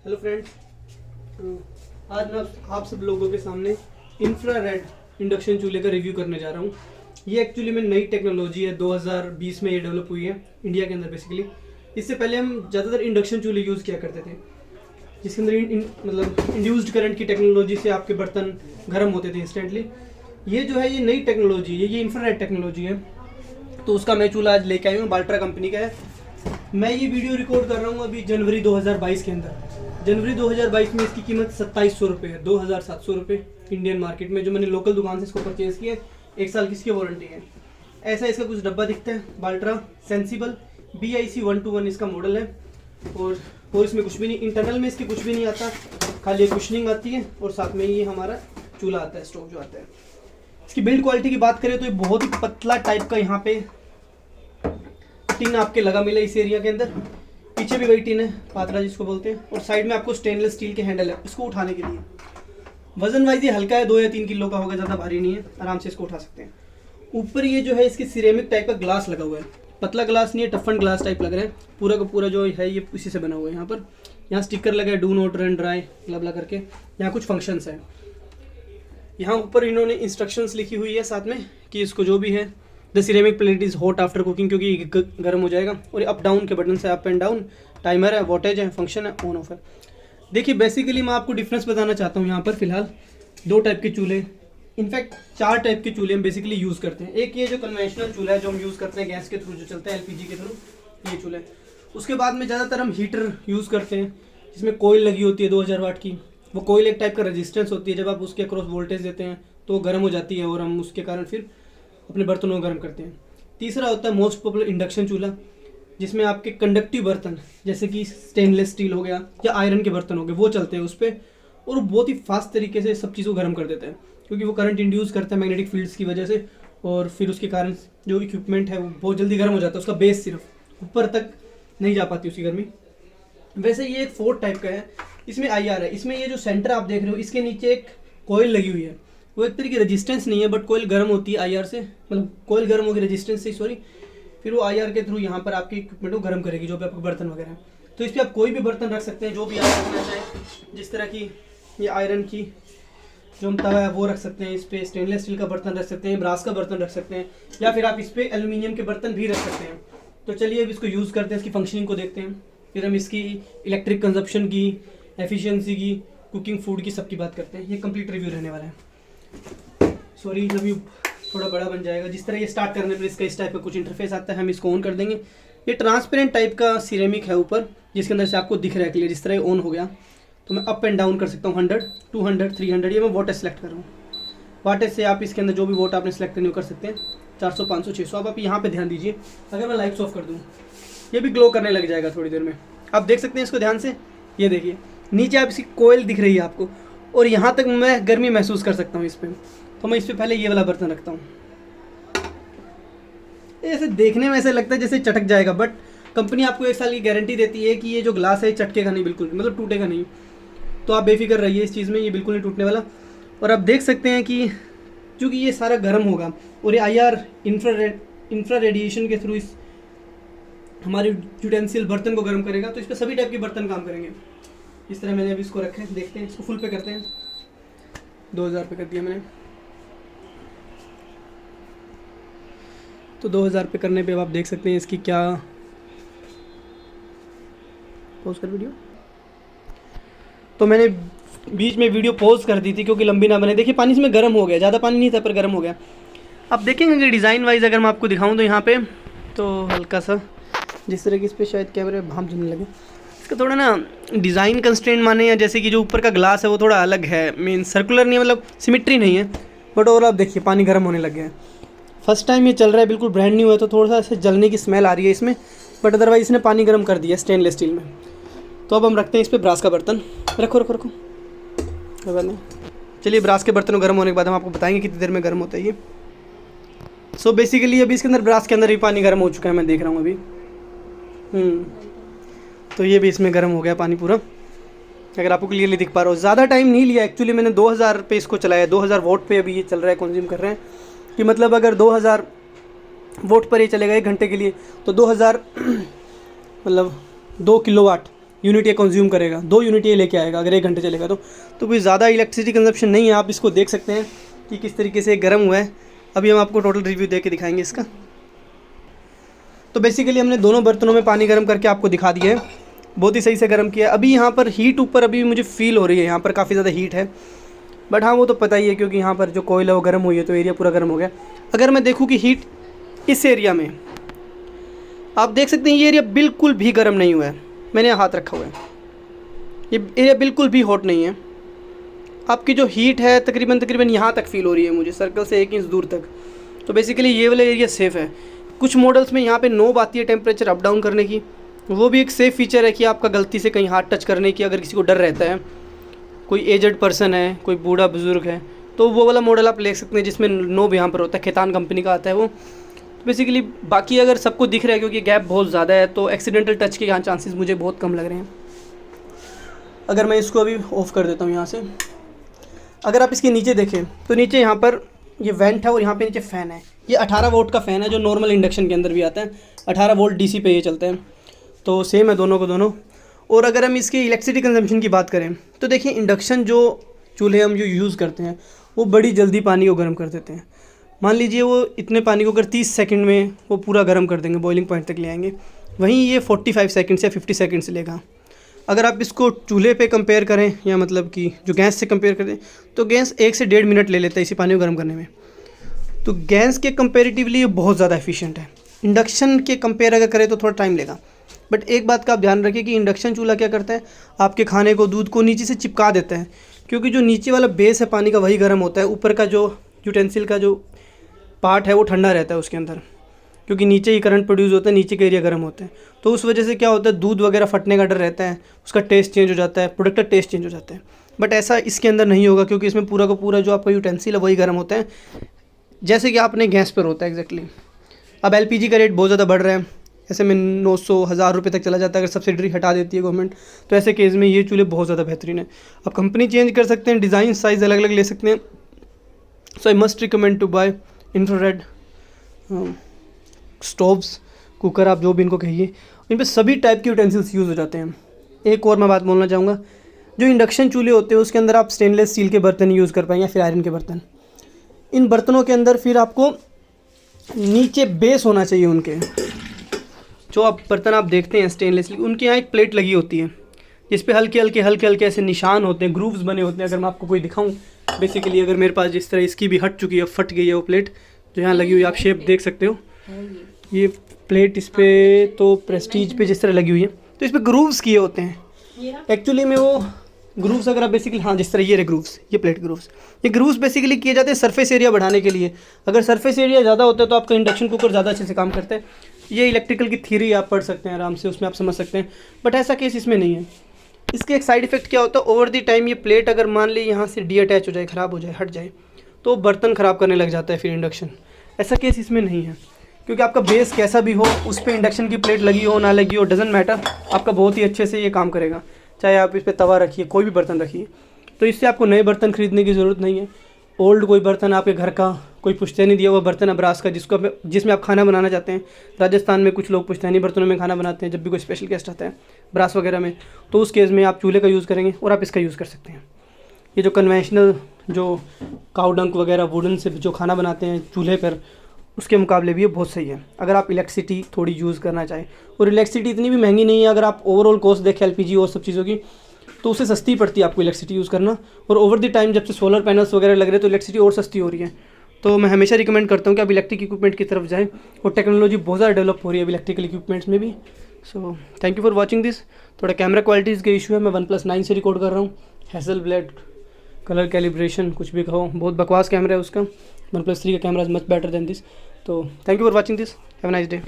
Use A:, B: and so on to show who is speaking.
A: Hello friends, आज मैं आप सब लोगों के सामने इंफ्रारेड इंडक्शन चूल्हे का रिव्यू करने जा रहा हूँ। ये एक्चुअली में नई टेक्नोलॉजी है, 2020 में ये डेवलप हुई है इंडिया के अंदर बेसिकली। इससे पहले हम ज़्यादातर इंडक्शन चूल्हे यूज़ किया करते थे, जिसके अंदर मतलब इंड्यूस्ड करंट की टेक्नोलॉजी से आपके बर्तन गर्म होते थे इंस्टेंटली। ये जो है ये नई टेक्नोलॉजी है, ये इंफ्रारेड टेक्नोलॉजी है। तो उसका मैं चूल्हा आज लेके आई हूँ, बाल्ट्रा कंपनी का है। मैं ये वीडियो रिकॉर्ड कर रहा हूँ अभी जनवरी 2022 के अंदर। जनवरी 2022 में इसकी कीमत 2700 रुपये है, 2700 रुपये इंडियन मार्केट में। जो मैंने लोकल दुकान से इसको परचेज़ किया है, 1 साल की इसकी वारंटी है। ऐसा इसका कुछ डब्बा दिखता है, बाल्ट्रा सेंसिबल BIC 121 इसका मॉडल है। और इसमें कुछ भी नहीं, इंटरनल में इसके कुछ भी नहीं आता, खाली कुशनिंग आती है और साथ में ये हमारा चूल्हा आता है, स्टोव जो आता है। इसकी बिल्ड क्वालिटी की बात करें तो ये बहुत ही पतला टाइप का यहाँ पे टिन आपके लगा मिला इस एरिया के अंदर। पीछे भी वही टिन है, पात्रा जिसको बोलते हैं। और साइड में आपको स्टेनलेस स्टील के हैंडल है इसको उठाने के लिए। वजन वाइज ये हल्का है, 2 या 3 किलो का होगा, ज़्यादा भारी नहीं है, आराम से इसको उठा सकते हैं। ऊपर ये जो है इसकी सिरेमिक टाइप का ग्लास लगा हुआ है, पतला ग्लास नहीं है, टफन ग्लास टाइप लग रहा है। पूरा का पूरा जो है ये इसी से बना हुआ है। यहाँ स्टिकर लगा है, डू नॉट रन ड्राई ब्ला करके। यहाँ कुछ फंक्शंस है। यहाँ ऊपर इन्होंने इंस्ट्रक्शंस लिखी हुई है साथ में कि इसको जो भी है, the ceramic plate is hot after cooking, क्योंकि गर्म हो जाएगा। और अप डाउन के बटन से, अप एंड डाउन, टाइमर है, वोटेज है, फंक्शन है, ऑन ऑफ है। देखिए बेसिकली मैं आपको डिफरेंस बताना चाहता हूँ। यहाँ पर फिलहाल 2 टाइप के चूल्हे, इनफैक्ट 4 टाइप के चूल्हे हम बेसिकली यूज़ करते हैं। एक ये जो कन्वेंशनल चूल्हा है जो हम यूज़ करते हैं गैस के थ्रू, जो चलता है LPG के थ्रू, ये चूल्हे। उसके बाद में ज़्यादातर हम हीटर यूज़ करते हैं, जिसमें कोयल लगी होती है 2000 वाट की। वो कोयल एक टाइप का रेजिस्टेंस होती है, जब आप उसके अक्रॉस वोल्टेज देते हैं तो वो गर्म हो जाती है और हम उसके कारण फिर अपने बर्तनों को गर्म करते हैं। तीसरा होता है मोस्ट पॉपुलर इंडक्शन चूल्हा, जिसमें आपके कंडक्टिव बर्तन जैसे कि स्टेनलेस स्टील हो गया या आयरन के बर्तन हो गए, वो चलते हैं उस पर। और वो बहुत ही फास्ट तरीके से सब चीज़ को गर्म कर देते हैं, क्योंकि वो करंट इंड्यूस करता है मैग्नेटिक फील्ड्स की वजह से। और फिर उसके कारण जो इक्विपमेंट है वो बहुत जल्दी गर्म हो जाता है, उसका बेस सिर्फ ऊपर तक नहीं जा पाती उसकी गर्मी। वैसे ये एक 4 टाइप का है, इसमें IR है। इसमें ये जो सेंटर आप देख रहे हो, इसके नीचे एक कोयल लगी हुई है। वो एक तरीके रेजिस्टेंस नहीं है, बट कोयल गर्म होती है IR से, मतलब कोयल गर्म होगी रेजिस्टेंस से, सॉरी। फिर वो IR के थ्रू यहाँ पर आपके इक्विपमेंट को गर्म करेगी, जो भी आपके बर्तन वगैरह है। तो इस पर आप कोई भी बर्तन रख सकते हैं, जो भी आप रखना चाहें। जिस तरह की ये आयरन की जो हम तवा है वो रख सकते हैं, इस पर स्टेनलेस स्टील का बर्तन रख सकते हैं, ब्रास का बर्तन रख सकते हैं, या फिर आप इस पर एल्यूमिनियम के बर्तन भी रख सकते हैं। तो चलिए अब इसको यूज़ करते हैं, इसकी फंक्शनिंग को देखते हैं। फिर हम इसकी इलेक्ट्रिक कंजप्शन की, एफिशिएंसी की, कुकिंग फूड की, सबकी बात करते हैं। ये कंप्लीट रिव्यू रहने वाला है। सॉरी, जब ये थोड़ा बड़ा बन जाएगा, जिस तरह ये स्टार्ट करने पर इसका इस टाइप का कुछ इंटरफेस आता है, हम इसको ऑन कर देंगे। ये ट्रांसपेरेंट टाइप का सिरेमिक है ऊपर, जिसके अंदर से आपको दिख रहा है क्लियर। जिस तरह ये ऑन हो गया तो मैं अप एंड डाउन कर सकता हूँ, 100, 200, 300। ये मैं वोटेज सेलेक्ट कर रहा हूँ। वाटेज से आप इसके अंदर जो भी वोट आपने सेलेक्ट करनी हो कर सकते हैं, 400, 500, 600। अब आप यहाँ पे ध्यान दीजिए, अगर मैं लाइट्स ऑफ कर दूँ ये भी ग्लो करने लग जाएगा थोड़ी देर में। आप देख सकते हैं इसको ध्यान से। ये देखिए नीचे आप इसकी कोयल दिख रही है आपको, और यहाँ तक मैं गर्मी महसूस कर सकता हूँ इस पर। तो मैं इस पर पहले ये वाला बर्तन रखता हूँ। ऐसे देखने में ऐसे लगता है जैसे चटक जाएगा, बट कंपनी आपको 1 साल की गारंटी देती है कि ये जो ग्लास है चटकेगा नहीं, बिल्कुल मतलब टूटेगा नहीं। तो आप बेफिक्र रहिए इस चीज़ में, ये बिल्कुल नहीं टूटने वाला। और आप देख सकते हैं कि चूँकि ये सारा गर्म होगा और ये IR इंफ्रा रेडिएशन के थ्रू इस हमारे यूटेंसिल बर्तन को गर्म करेगा, तो इस पर सभी टाइप के बर्तन काम करेंगे। इस तरह मैंने अभी इसको रखा है, देखते हैं। इसको फुल पे करते हैं, 2000 पे कर दिया मैंने। तो 2000 पे करने पे अब आप देख सकते हैं इसकी क्या, पॉज कर वीडियो। तो मैंने बीच में वीडियो पॉज कर दी थी क्योंकि लंबी ना बने। देखिए पानी इसमें गर्म हो गया, ज़्यादा पानी नहीं था पर गर्म हो गया। आप देखेंगे कि डिज़ाइन वाइज अगर मैं आपको दिखाऊं तो यहाँ पे तो हल्का सा जिस तरह की इस पर शायद कैमरे भाप जमने लगे, इसका थोड़ा ना डिज़ाइन कंस्ट्रेंट माने, या जैसे कि जो ऊपर का ग्लास है वो थोड़ा अलग है, मीन सर्कुलर नहीं है, मतलब सिमेट्री नहीं है। बट और आप देखिए पानी गर्म होने लग गया है। फर्स्ट टाइम ये चल रहा है, बिल्कुल ब्रांड न्यू है, तो थोड़ा सा ऐसे जलने की स्मेल आ रही है इसमें, बट अदरवाइज इसने पानी गर्म कर दिया स्टेनलेस स्टील में। तो अब हम रखते हैं इस पर ब्रास का बर्तन। रखो रखो रखो, कोई बात नहीं। चलिए ब्रास के बर्तनों गर्म होने के बाद हम आपको बताएंगे कितनी देर में गर्म होता है ये। सो बेसिकली अभी इसके अंदर ब्रास के अंदर भी पानी गर्म हो चुका है, मैं देख रहा हूँ अभी। तो ये भी इसमें गर्म हो गया पानी पूरा, अगर आपको क्लियरली दिख पा रहा हो। ज़्यादा टाइम नहीं लिया एक्चुअली, मैंने 2000 पे इसको चलाया, 2000 वोट पे अभी ये चल रहा है, कंज्यूम कर रहे हैं। कि मतलब अगर 2000 वोट पर ये चलेगा 1 घंटे के लिए, तो 2000 मतलब 2 किलोवाट यूनिट ये कंज्यूम करेगा, 2 यूनिट ये लेके आएगा अगर 1 घंटे चलेगा तो कोई ज़्यादा इलेक्ट्रिसिटी कंजप्शन नहीं है। आप इसको देख सकते हैं कि किस तरीके से गर्म हुआ है। अभी हम आपको टोटल रिव्यू दे के दिखाएंगे इसका। तो बेसिकली हमने दोनों बर्तनों में पानी गर्म करके आपको दिखा दिया है, बहुत ही सही से गर्म किया। अभी यहाँ पर हीट ऊपर अभी मुझे फील हो रही है, यहाँ पर काफ़ी ज़्यादा हीट है, बट हाँ वो तो पता ही है क्योंकि यहाँ पर जो कोयल है वो गर्म हुई है तो एरिया पूरा गर्म हो गया। अगर मैं देखूँ कि हीट इस एरिया में, आप देख सकते हैं ये एरिया बिल्कुल भी गर्म नहीं हुआ है, मैंने हाथ रखा हुआ है, ये एरिया बिल्कुल भी हॉट नहीं है। आपकी जो हीट है तकरीबन यहाँ तक फील हो रही है मुझे, सर्कल से 1 इंच दूर तक। तो बेसिकली ये वाला एरिया सेफ़ है। कुछ मॉडल्स में यहाँ पे नॉब आती है टेम्परेचर अप डाउन करने की, वो भी एक सेफ़ फीचर है कि आपका गलती से कहीं हाथ टच करने की अगर किसी को डर रहता है, कोई एजड पर्सन है, कोई बूढ़ा बुज़ुर्ग है, तो वो वाला मॉडल आप ले सकते हैं जिसमें नॉब यहाँ पर होता है, खेतान कंपनी का आता है वो। तो बेसिकली बाकी अगर सबको दिख रहा है क्योंकि गैप बहुत ज़्यादा है तो एक्सीडेंटल टच के यहाँ चांसेस मुझे बहुत कम लग रहे हैं। अगर मैं इसको अभी ऑफ़ कर देता हूँ यहाँ से, अगर आप इसके नीचे देखें तो नीचे यहाँ पर ये वेंट है और यहाँ पे नीचे फ़ैन है। ये 18 वोल्ट का फ़ैन है जो नॉर्मल इंडक्शन के अंदर भी आता है, 18 वोल्ट डीसी पे ये चलते हैं, तो सेम है दोनों को दोनों। और अगर हम इसकी इलेक्ट्रिसिटी कंजम्पशन की बात करें तो देखिए इंडक्शन जो चूल्हे हम जो यूज़ करते हैं वो बड़ी जल्दी पानी को गर्म कर देते हैं। मान लीजिए वो इतने पानी को अगर 30 सेकंड में वो पूरा गर्म कर देंगे, बॉइलिंग पॉइंट तक ले आएंगे, वहीं ये 45 सेकंड या 50 सेकंड से लेगा। अगर आप इसको चूल्हे पे कंपेयर करें या मतलब कि जो गैस से कंपेयर करें तो गैस 1 से 1.5 मिनट ले लेता है इसी पानी को गर्म करने में, तो गैस के कंपेरेटिवली ये बहुत ज़्यादा एफिशिएंट है। इंडक्शन के कंपेयर अगर करें तो थोड़ा टाइम लेगा, बट एक बात का आप ध्यान रखिए कि इंडक्शन चूल्हा क्या करता है, आपके खाने को, दूध को नीचे से चिपका देता है, क्योंकि जो नीचे वाला बेस है पानी का वही गर्म होता है, ऊपर का जो यूटेंसिल का जो पार्ट है वो ठंडा रहता है उसके अंदर, क्योंकि नीचे ही करंट प्रोड्यूस होता है, नीचे के एरिया गर्म होते हैं। तो उस वजह से क्या होता है, दूध वगैरह फटने का डर रहता है, उसका टेस्ट चेंज हो जाता है, प्रोडक्ट का टेस्ट चेंज हो जाता है। बट ऐसा इसके अंदर नहीं होगा क्योंकि इसमें पूरा का पूरा जो आपका यूटेंसिल है वही गर्म होता है, जैसे कि आपने गैस पर होता है एग्जैक्टली। अब एलपीजी का रेट बहुत ज़्यादा बढ़ रहा है, ऐसे में 900-1000 रुपये तक चला जाता है अगर सब्सिडी हटा देती है गवर्नमेंट, तो ऐसे केस में ये चूल्हे बहुत ज़्यादा बेहतरीन है। अब कंपनी चेंज कर सकते हैं, डिज़ाइन साइज़ अलग अलग ले सकते हैं। So I must recommend to buy infrared stoves, cooker, आप जो भी इनको कहिए, इन पे सभी टाइप के यूटेंसिल्स यूज़ हो जाते हैं। एक और मैं बात बोलना चाहूँगा, जो इंडक्शन चूल्हे होते हैं उसके अंदर आप स्टेनलेस स्टील के बर्तन यूज़ कर पाएंगे या फिर आयरन के बर्तन। इन बर्तनों के अंदर फिर आपको नीचे बेस होना चाहिए उनके, जो आप बर्तन आप देखते हैं स्टेनलेस, उनके यहाँ एक प्लेट लगी होती है जिस पे हल्के हल्के ऐसे निशान होते हैं, ग्रूव्स बने होते हैं। अगर मैं आपको कोई दिखाऊं, बेसिकली अगर मेरे पास जिस तरह इसकी भी हट चुकी है, फट गई है वो प्लेट जो यहाँ लगी हुई है, आप शेप देख सकते हो, ये प्लेट इस पर तो प्रेस्टीज पे जिस तरह लगी हुई है, तो इस पर ग्रूव्स किए होते हैं। एक्चुअली में वो ग्रूव्स अगर आप बेसिकली, हाँ जिस तरह ये रहे ग्रूव्स, ये प्लेट ग्रूव्स, ये ग्रूव्स बेसिकली किए जाते हैं सरफेस एरिया बढ़ाने के लिए। अगर सरफेस एरिया ज़्यादा होता है तो आपका इंडक्शन कुकर ज़्यादा अच्छे से काम करता है। ये इलेक्ट्रिकल की थ्योरी आप पढ़ सकते हैं आराम से, उसमें आप समझ सकते हैं, बट ऐसा केस इसमें नहीं है। इसके एक साइड इफेक्ट क्या होता है, ओवर दी टाइम ये प्लेट अगर मान ली यहाँ से डीअटैच हो जाए, ख़राब हो जाए, हट जाए, तो बर्तन ख़राब करने लग जाता है फिर इंडक्शन। ऐसा केस इसमें नहीं है क्योंकि आपका बेस कैसा भी हो, उस पर इंडक्शन की प्लेट लगी हो ना लगी हो, डजेंट मैटर, आपका बहुत ही अच्छे से ये काम करेगा। चाहे आप इस पर तवा रखिए, कोई भी बर्तन रखिए, तो इससे आपको नए बर्तन खरीदने की ज़रूरत नहीं है। ओल्ड कोई बर्तन आपके घर का, कोई पुश्तैनी दिया हुआ बर्तन है ब्रास का, जिसमें आप खाना बनाना चाहते हैं। राजस्थान में कुछ लोग पुश्तैनी बर्तनों में खाना बनाते हैं जब भी कोई स्पेशल गेस्ट आता है, ब्रास वगैरह में, तो उस केस में आप चूल्हे का यूज़ करेंगे और आप इसका यूज़ कर सकते हैं। ये जो कन्वेंशनल जो काऊ डंक वगैरह वुडन से जो खाना बनाते हैं चूल्हे पर, उसके मुकाबले भी ये बहुत सही है अगर आप इलेक्ट्रिसिटी थोड़ी यूज़ करना चाहें। और इलेक्ट्रिसिटी इतनी भी महंगी नहीं है, अगर आप ओवरऑल कॉस्ट देखें एलपीजी और सब चीज़ों की, तो उससे सस्ती पड़ती है आपको इलेक्ट्रिसिटी यूज़ करना। और ओवर द टाइम जब से सोलर पैनल्स वगैरह लग रहे हैं तो इलेक्ट्रिसिटी और सस्ती हो रही है। तो मैं हमेशा रिकमेंड करता हूँ कि आप इलेक्ट्रिक इक्विपमेंट की तरफ जाएँ, और टेक्नोलॉजी बहुत ज़्यादा डेवलप हो रही है अब इलेक्ट्रिकल इक्विपमेंट्स में भी। So thank you for watching this. थोड़ा कैमरा क्वालिटीज़ के इशू है, मैं OnePlus 9 से रिकॉर्ड कर रहा हूँ। हैज़लब्लैड कलर कैलिब्रेशन कुछ भी कहो, बहुत बकवास कैमरा है उसका। OnePlus 3 का camera is much better than this. तो thank you for watching this, have a nice day.